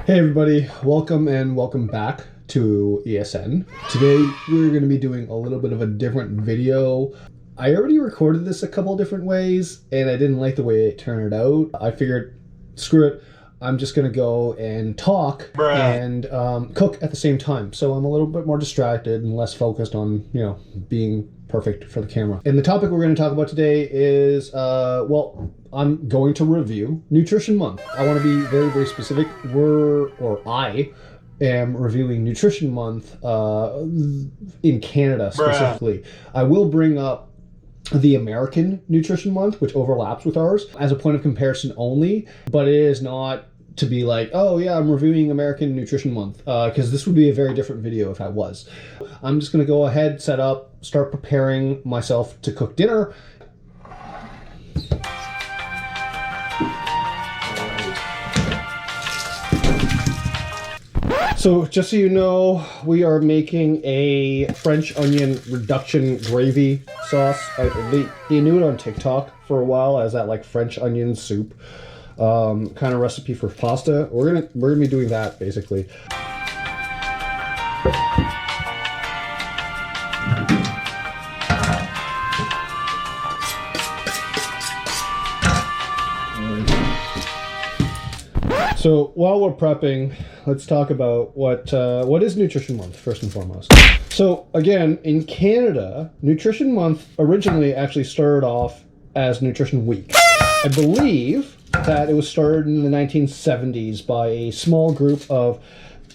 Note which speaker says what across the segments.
Speaker 1: Hey everybody, welcome back to ESN. Today we're going to be doing a little bit of a different video. I already recorded this a couple different ways and I didn't like the way it turned out. I figured, screw it, I'm just going to go and talk and cook at the same time. So I'm a little bit more distracted and less focused on, being perfect for the camera. And the topic we're going to talk about today is, I'm going to review Nutrition Month. I want to be very, very specific. I am reviewing Nutrition Month in Canada specifically. I will bring up the American Nutrition Month, which overlaps with ours, as a point of comparison only, but it is not to be like, oh yeah, I'm reviewing American Nutrition Month, because this would be a very different video if I was. I'm just going to go ahead, set up, start preparing myself to cook dinner. So just so you know, we are making a French onion reduction gravy sauce. They knew it on TikTok for a while as that like French onion soup kind of recipe for pasta. We're gonna be doing that basically. So while we're prepping, let's talk about what is Nutrition Month first and foremost. So again, in Canada, Nutrition Month originally actually started off as Nutrition Week. I believe that it was started in the 1970s by a small group of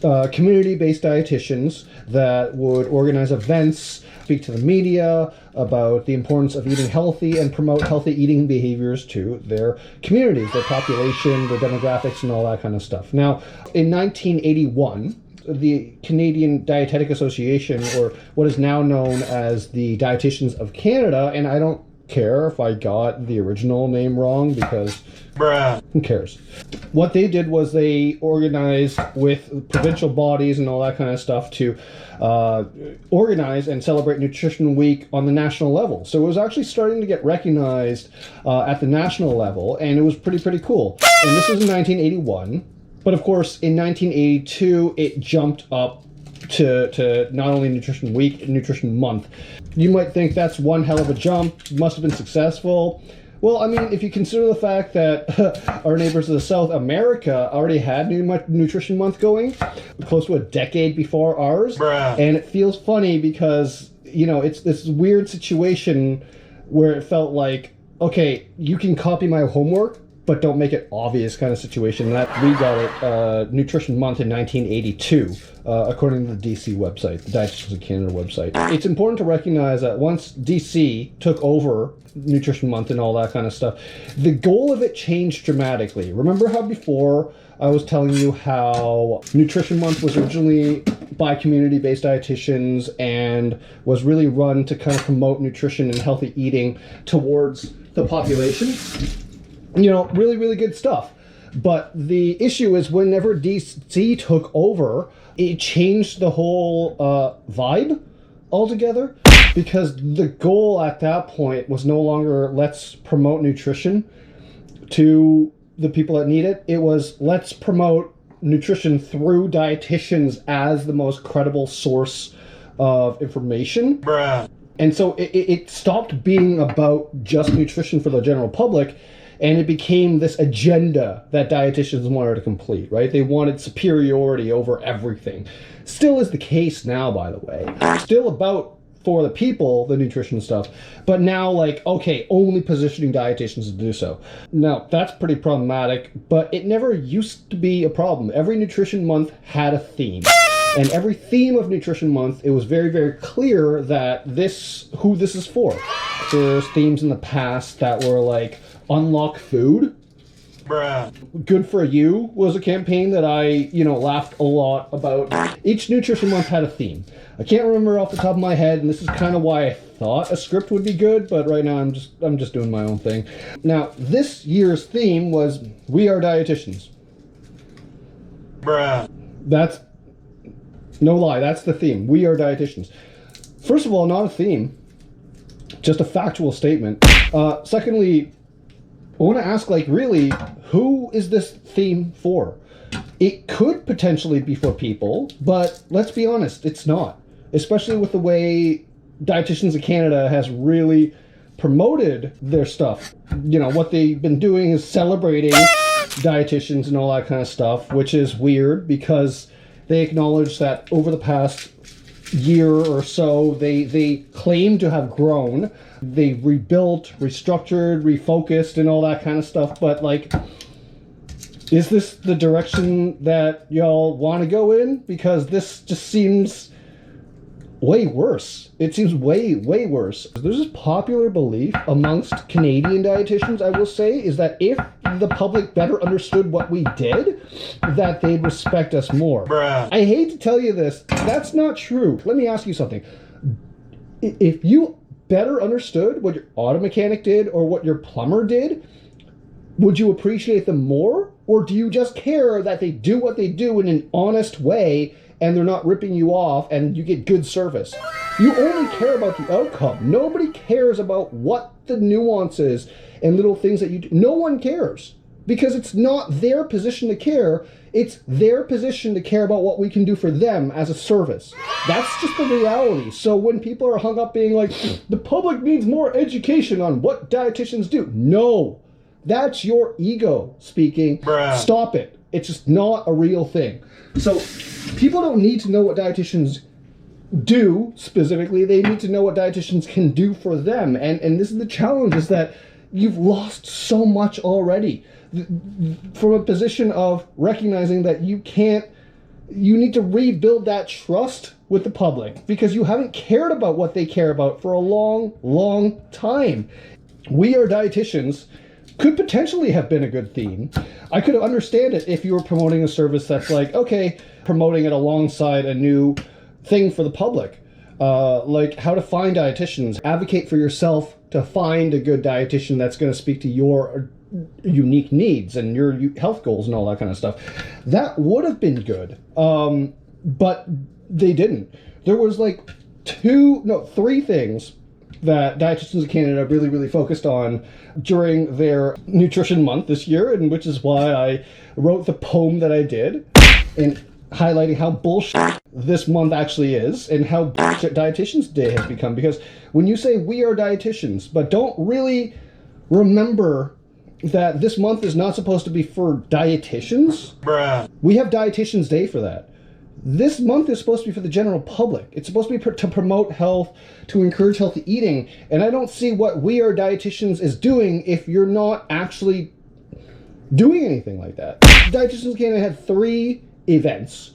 Speaker 1: community-based dietitians that would organize events, speak to the media about the importance of eating healthy and promote healthy eating behaviors to their communities, their population, their demographics, and all that kind of stuff. Now, in 1981, the Canadian Dietetic Association, or what is now known as the Dietitians of Canada, and I don't care if I got the original name wrong because who cares? What they did was they organized with provincial bodies and all that kind of stuff to organize and celebrate Nutrition Week on the national level. So it was actually starting to get recognized at the national level, and it was pretty cool. And this was in 1981, but of course in 1982 it jumped up to not only Nutrition Week, Nutrition Month. You might think that's one hell of a jump, must have been successful. Well, I mean, if you consider the fact that our neighbors of the South America already had Nutrition Month going close to a decade before ours, and it feels funny because, it's this weird situation where it felt like, okay, you can copy my homework, but don't make it obvious kind of situation. And that we got it Nutrition Month in 1982, according to the DC website, the Dietitians of Canada website. It's important to recognize that once DC took over Nutrition Month and all that kind of stuff, the goal of it changed dramatically. Remember how before I was telling you how Nutrition Month was originally by community-based dietitians and was really run to kind of promote nutrition and healthy eating towards the population? Really good stuff. But the issue is whenever DC took over, it changed the whole vibe altogether, because the goal at that point was no longer let's promote nutrition to the people that need it. It was let's promote nutrition through dietitians as the most credible source of information. And so it stopped being about just nutrition for the general public, and it became this agenda that dietitians wanted to complete, right? They wanted superiority over everything. Still is the case now, by the way. Still about, for the people, the nutrition stuff, but now okay, only positioning dietitians to do so. Now, that's pretty problematic, but it never used to be a problem. Every Nutrition Month had a theme. And every theme of Nutrition Month, it was very, very clear that who this is for. There's themes in the past that were like, unlock food. Good for You was a campaign that I, laughed a lot about. Each Nutrition Month had a theme. I can't remember off the top of my head, and this is kind of why I thought a script would be good, but right now I'm just doing my own thing. Now, this year's theme was We Are Dietitians. That's no lie, that's the theme. We are dietitians. First of all, not a theme, just a factual statement. Secondly, I want to ask, really, who is this theme for? It could potentially be for people, but let's be honest, it's not. Especially with the way Dietitians of Canada has really promoted their stuff. You know, what they've been doing is celebrating dietitians and all that kind of stuff, which is weird because they acknowledge that over the past year or so, they claim to have grown. They've rebuilt, restructured, refocused, and all that kind of stuff, but like, is this the direction that y'all want to go in? Because this just seems way worse. It seems way, way worse. There's this popular belief amongst Canadian dietitians, I will say, is that if the public better understood what we did, that they'd respect us more. Bruh. I hate to tell you this, that's not true. Let me ask you something. If you better understood what your auto mechanic did or what your plumber did, would you appreciate them more? Or do you just care that they do what they do in an honest way and they're not ripping you off and you get good service? You only care about the outcome. Nobody cares about what the nuances and little things that you do. No one cares because it's not their position to care. It's their position to care about what we can do for them as a service. That's just the reality. So when people are hung up being like, the public needs more education on what dietitians do. No. That's your ego speaking. Bruh. Stop it. It's just not a real thing. So people don't need to know what dietitians do specifically. They need to know what dietitians can do for them. And this is the challenge, is that you've lost so much already. From a position of recognizing that you need to rebuild that trust with the public because you haven't cared about what they care about for a long, long time. We Are Dietitians could potentially have been a good theme. I could understand it if you were promoting a service that's like, okay, promoting it alongside a new thing for the public, like how to find dietitians, advocate for yourself to find a good dietitian that's going to speak to your unique needs and your health goals and all that kind of stuff. That would have been good, but they didn't. There was like three things that Dietitians of Canada really, really focused on during their Nutrition Month this year, and which is why I wrote the poem that I did, and highlighting how bullshit this month actually is, and how bullshit Dietitians Day has become. Because when you say we are dietitians, but don't really remember that this month is not supposed to be for dietitians. Bruh. We have Dietitians Day for that. This month is supposed to be for the general public. It's supposed to be to promote health, to encourage healthy eating. And I don't see what We Are Dietitians is doing if you're not actually doing anything like that. Dietitians of Canada had 3 events.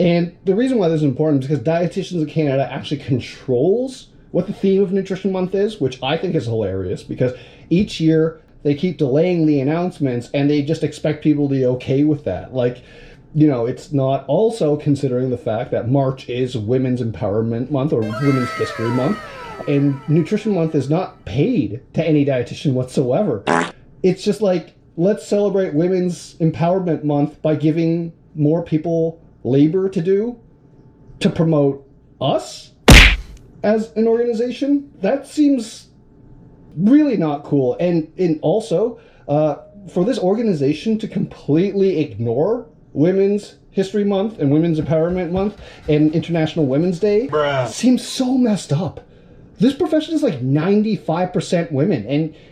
Speaker 1: And the reason why this is important is because Dietitians of Canada actually controls what the theme of Nutrition Month is, which I think is hilarious because each year they keep delaying the announcements and they just expect people to be okay with that. Like, you know, it's not also considering the fact that March is Women's Empowerment Month or Women's History Month, and Nutrition Month is not paid to any dietitian whatsoever. It's just like, let's celebrate Women's Empowerment Month by giving more people labor to do to promote us as an organization. That seems really not cool. And also, for this organization to completely ignore Women's History Month and Women's Empowerment Month and International Women's Day, bruh, seems so messed up. This profession is like 95% women,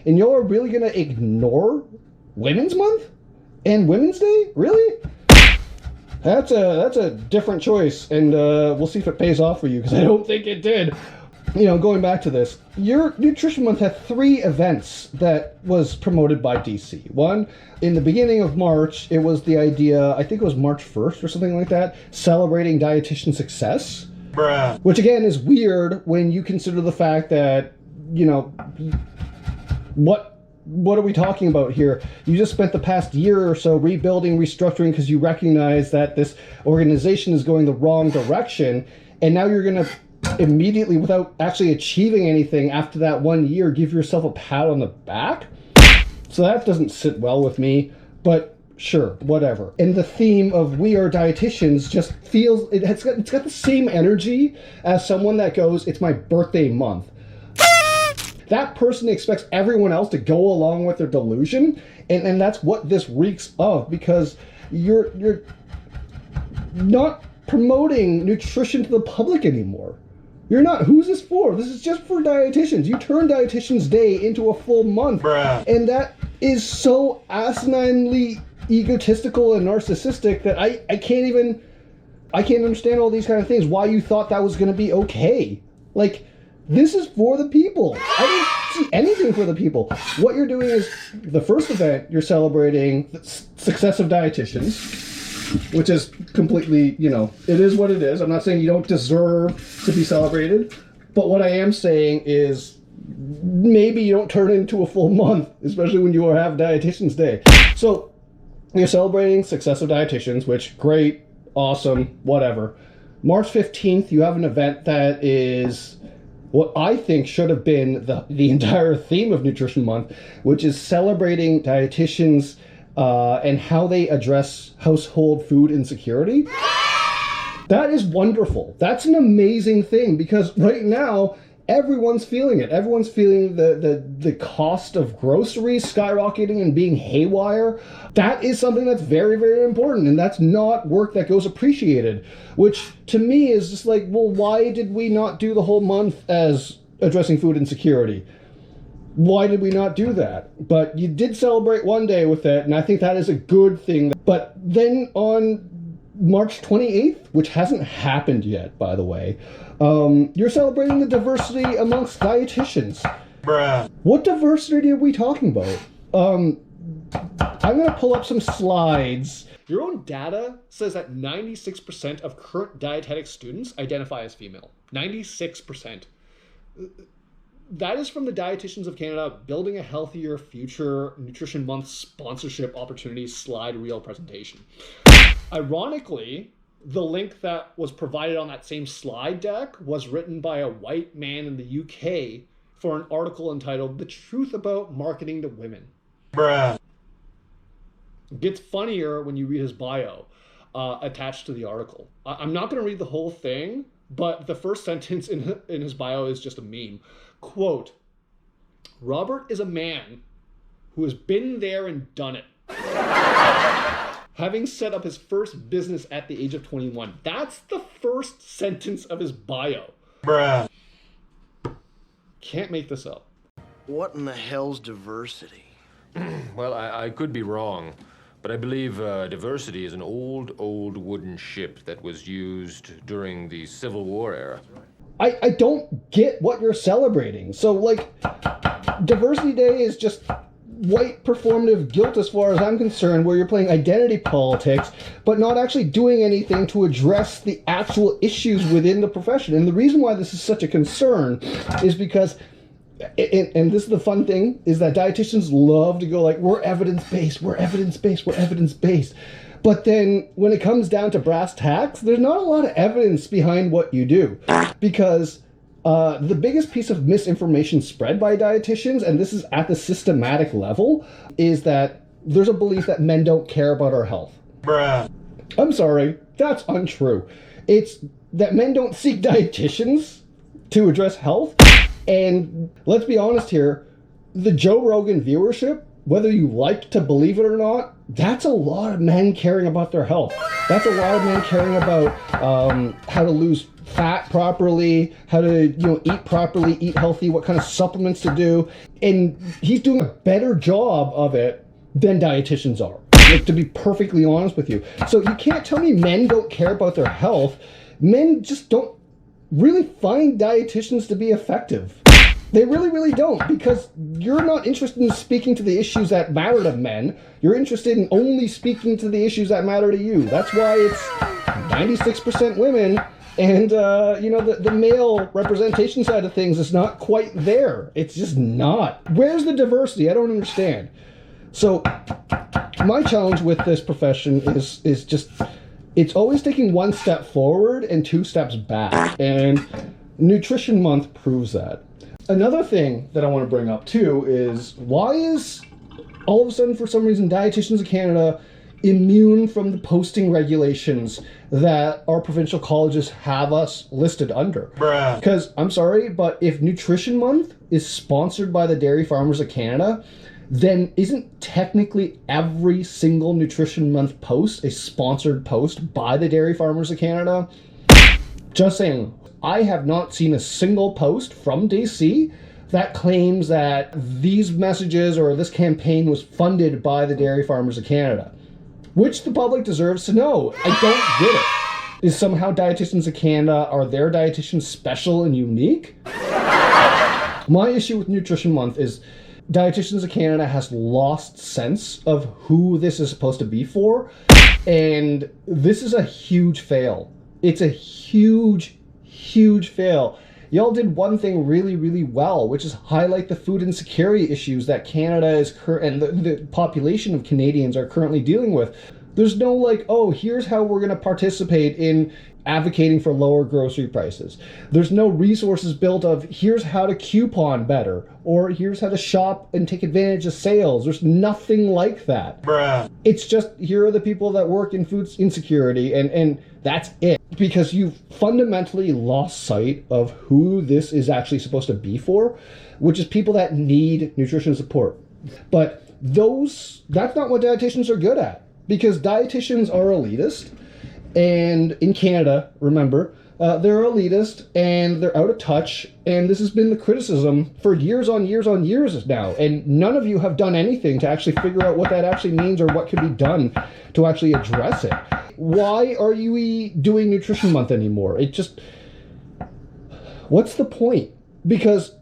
Speaker 1: and y'all are really gonna ignore Women's Month and Women's Day? Really? That's a different choice, and we'll see if it pays off for you, because I don't think it did. You know, going back to this, your Nutrition Month had 3 events that was promoted by DC. One, in the beginning of March, it was the idea, I think it was March 1st or something like that, celebrating dietitian success. Bruh. Which again is weird when you consider the fact that, you know, what are we talking about here? You just spent the past year or so rebuilding, restructuring, because you recognize that this organization is going the wrong direction, and now you're going to immediately, without actually achieving anything after that 1 year, give yourself a pat on the back? So that doesn't sit well with me, but sure, whatever. And the theme of We Are Dietitians just feels, it's got the same energy as someone that goes, it's my birthday month. That person expects everyone else to go along with their delusion, and that's what this reeks of, because you're not promoting nutrition to the public anymore. You're not. Who's this for? This is just for dietitians. You turn Dietitian's Day into a full month.
Speaker 2: Bruh.
Speaker 1: And that is so asininely egotistical and narcissistic that I can't understand all these kind of things. Why you thought that was going to be okay. Like, this is for the people. I don't see anything for the people. What you're doing is, the first event, you're celebrating the success of dietitians, which is completely, it is what it is. I'm not saying you don't deserve to be celebrated, but what I am saying is maybe you don't turn it into a full month, especially when you have Dietitian's Day. So you're celebrating success of dietitians, which, great, awesome, whatever. March 15th, you have an event that is what I think should have been the entire theme of Nutrition Month, which is celebrating dietitians and how they address household food insecurity. That is wonderful. That's an amazing thing, because right now everyone's feeling it. Everyone's feeling the cost of groceries skyrocketing and being haywire. That is something that's very, very important, and that's not work that goes appreciated, which to me is just like, well, why did we not do the whole month as addressing food insecurity? Why did we not do that? But you did celebrate one day with it, and I think that is a good thing. But then on March 28th, which hasn't happened yet, by the way, you're celebrating the diversity amongst dietitians.
Speaker 2: Bruh.
Speaker 1: What diversity are we talking about? I'm going to pull up some slides. Your own data says that 96% of current dietetic students identify as female. 96%. That is from the Dietitians of Canada Building a Healthier Future Nutrition Month sponsorship opportunities slide reel presentation. Ironically, the link that was provided on that same slide deck was written by a white man in the UK for an article entitled "The Truth About Marketing to Women."
Speaker 2: Bruh.
Speaker 1: It gets funnier when you read his bio attached to the article. I'm not going to read the whole thing, but the first sentence in his bio is just a meme. Quote, "Robert is a man who has been there and done it. Having set up his first business at the age of 21. That's the first sentence of his bio.
Speaker 2: Bruh.
Speaker 1: Can't make this up.
Speaker 3: What in the hell's diversity?
Speaker 4: Well, I could be wrong, but I believe diversity is an old wooden ship that was used during the Civil War era.
Speaker 1: I don't get what you're celebrating. So, like, Diversity Day is just white performative guilt as far as I'm concerned, where you're playing identity politics, but not actually doing anything to address the actual issues within the profession. And the reason why this is such a concern is because, and this is the fun thing, is that dietitians love to go like, we're evidence-based, we're evidence-based, we're evidence-based. But then when it comes down to brass tacks, there's not a lot of evidence behind what you do. Because the biggest piece of misinformation spread by dietitians, and this is at the systematic level, is that there's a belief that men don't care about our health.
Speaker 2: Bruh.
Speaker 1: I'm sorry, that's untrue. It's that men don't seek dietitians to address health. And let's be honest here, the Joe Rogan viewership, whether you like to believe it or not, that's a lot of men caring about their health. That's a lot of men caring about how to lose fat properly, how to eat properly, eat healthy, what kind of supplements to do. And he's doing a better job of it than dietitians are, like, to be perfectly honest with you. So you can't tell me men don't care about their health. Men just don't really find dietitians to be effective. They really, really don't, because you're not interested in speaking to the issues that matter to men. You're interested in only speaking to the issues that matter to you. That's why it's 96% women, and the male representation side of things is not quite there. It's just not. Where's the diversity? I don't understand. So my challenge with this profession is just, it's always taking one step forward and two steps back, and Nutrition Month proves that. Another thing that I want to bring up too is, why is all of a sudden, for some reason, Dietitians of Canada immune from the posting regulations that our provincial colleges have us listed under?
Speaker 2: Bruh.
Speaker 1: Because, I'm sorry, but if Nutrition Month is sponsored by the Dairy Farmers of Canada, then isn't technically every single Nutrition Month post a sponsored post by the Dairy Farmers of Canada? Just saying, I have not seen a single post from DC that claims that these messages or this campaign was funded by the Dairy Farmers of Canada, which the public deserves to know. I don't get it. Is somehow Dietitians of Canada, are their dietitians special and unique? My issue with Nutrition Month is Dietitians of Canada has lost sense of who this is supposed to be for, and this is a huge fail. It's a huge, huge fail. Y'all did one thing really, really well, which is highlight the food insecurity issues that Canada is and the population of Canadians are currently dealing with. There's no like, oh, here's how we're going to participate in advocating for lower grocery prices. There's no resources built of here's how to coupon better, or here's how to shop and take advantage of sales. There's nothing like that.
Speaker 2: Bruh.
Speaker 1: It's just, here are the people that work in food insecurity, and that's it. Because you've fundamentally lost sight of who this is actually supposed to be for, which is people that need nutrition support. But that's not what dietitians are good at, because dietitians are elitist. And in Canada, remember, they're elitist and they're out of touch. And this has been the criticism for years on years on years now. And none of you have done anything to actually figure out what that actually means or what could be done to actually address it. Why are you doing Nutrition Month anymore? What's the point? Because,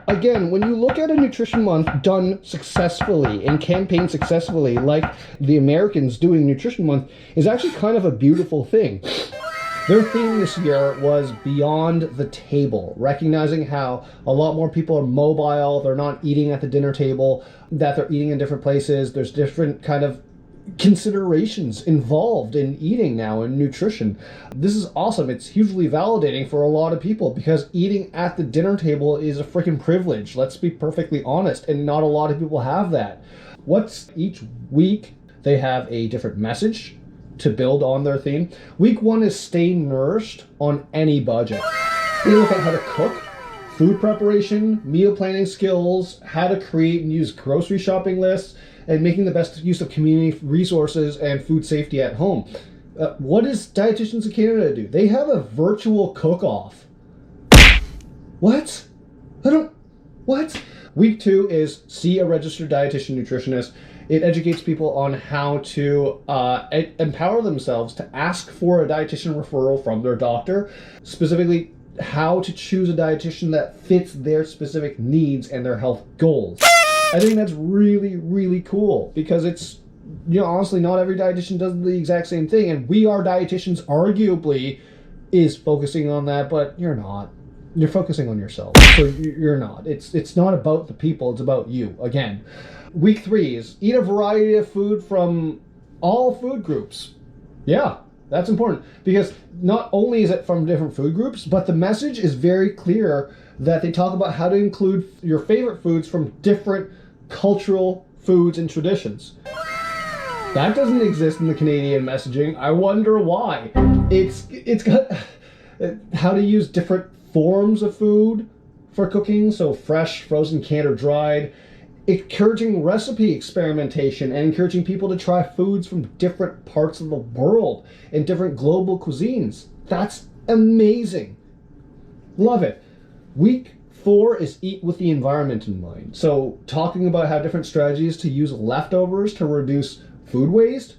Speaker 1: again, when you look at a Nutrition Month done successfully and campaigned successfully, like the Americans doing Nutrition Month, is actually kind of a beautiful thing. Their theme this year was Beyond the Table, recognizing how a lot more people are mobile, they're not eating at the dinner table, that they're eating in different places, there's different kind of considerations involved in eating now and nutrition. This is awesome. It's hugely validating for a lot of people, because eating at the dinner table is a freaking privilege. Let's be perfectly honest, and not a lot of people have that. Each week they have a different message to build on their theme. Week 1 is Stay Nourished on Any Budget. They look at how to cook, food preparation, meal planning skills, how to create and use grocery shopping lists, and making the best use of community resources and food safety at home. What does Dietitians of Canada do? They have a virtual cook-off. What? What? Week 2 is See a Registered Dietitian Nutritionist. It educates people on how to empower themselves to ask for a dietitian referral from their doctor, specifically how to choose a dietitian that fits their specific needs and their health goals. I think that's really, really cool, because it's, honestly, not every dietitian does the exact same thing, and We Are Dietitians arguably is focusing on that, but you're not. You're focusing on yourself, so you're not. It's not about the people, it's about you, again. Week 3 is Eat a variety of food from all food groups. Yeah, that's important, because not only is it from different food groups, but the message is very clear that they talk about how to include your favorite foods from different cultural foods and traditions. That doesn't exist in the Canadian messaging. I wonder why. It's got how to use different forms of food for cooking, so fresh, frozen, canned, or dried. Encouraging recipe experimentation and encouraging people to try foods from different parts of the world and different global cuisines. That's amazing. Love it. Week 4 is Eat with the Environment in Mind. So talking about how different strategies to use leftovers to reduce food waste.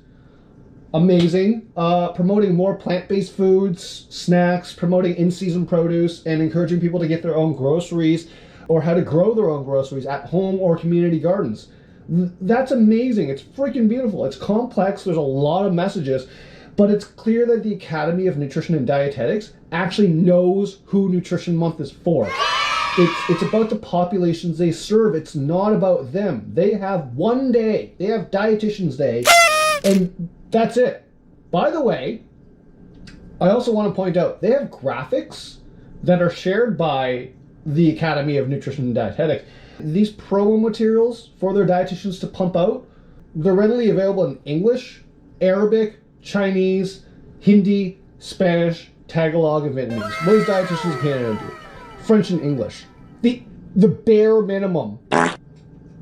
Speaker 1: Amazing. Promoting more plant-based foods, snacks, promoting in-season produce, and encouraging people to get their own groceries or how to grow their own groceries at home or community gardens. That's amazing. It's freaking beautiful. It's complex. There's a lot of messages, but it's clear that the Academy of Nutrition and Dietetics actually knows who Nutrition Month is for. It's about the populations they serve. It's not about them. They have one day. They have Dietitians Day, and that's it. By the way, I also want to point out, they have graphics that are shared by the Academy of Nutrition and Dietetics. These promo materials for their dietitians to pump out, they're readily available in English, Arabic, Chinese, Hindi, Spanish, Tagalog, and Vietnamese. What does Dietitians of Canada do? French and English. The bare minimum.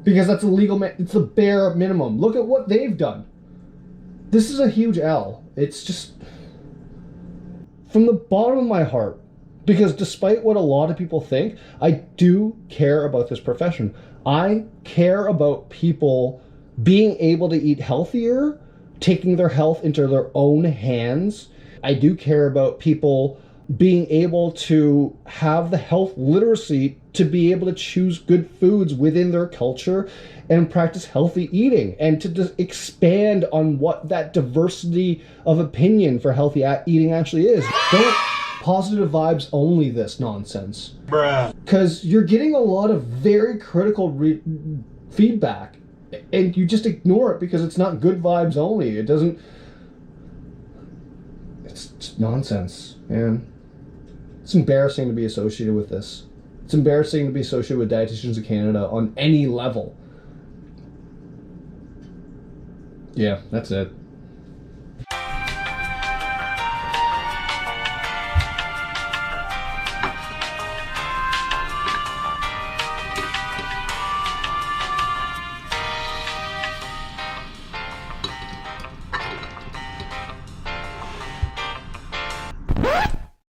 Speaker 1: because that's illegal. It's the bare minimum. Look at what they've done. This is a huge L. It's just from the bottom of my heart, because despite what a lot of people think, I do care about this profession. I care about people being able to eat healthier, taking their health into their own hands. I do care about people being able to have the health literacy to be able to choose good foods within their culture and practice healthy eating, and to just expand on what that diversity of opinion for healthy eating actually is. Don't positive vibes only this nonsense.
Speaker 2: Bruh.
Speaker 1: Because you're getting a lot of very critical feedback, and you just ignore it because it's not good vibes only. It doesn't... It's just nonsense, man. It's embarrassing to be associated with this. It's embarrassing to be associated with Dietitians of Canada on any level. Yeah, that's it.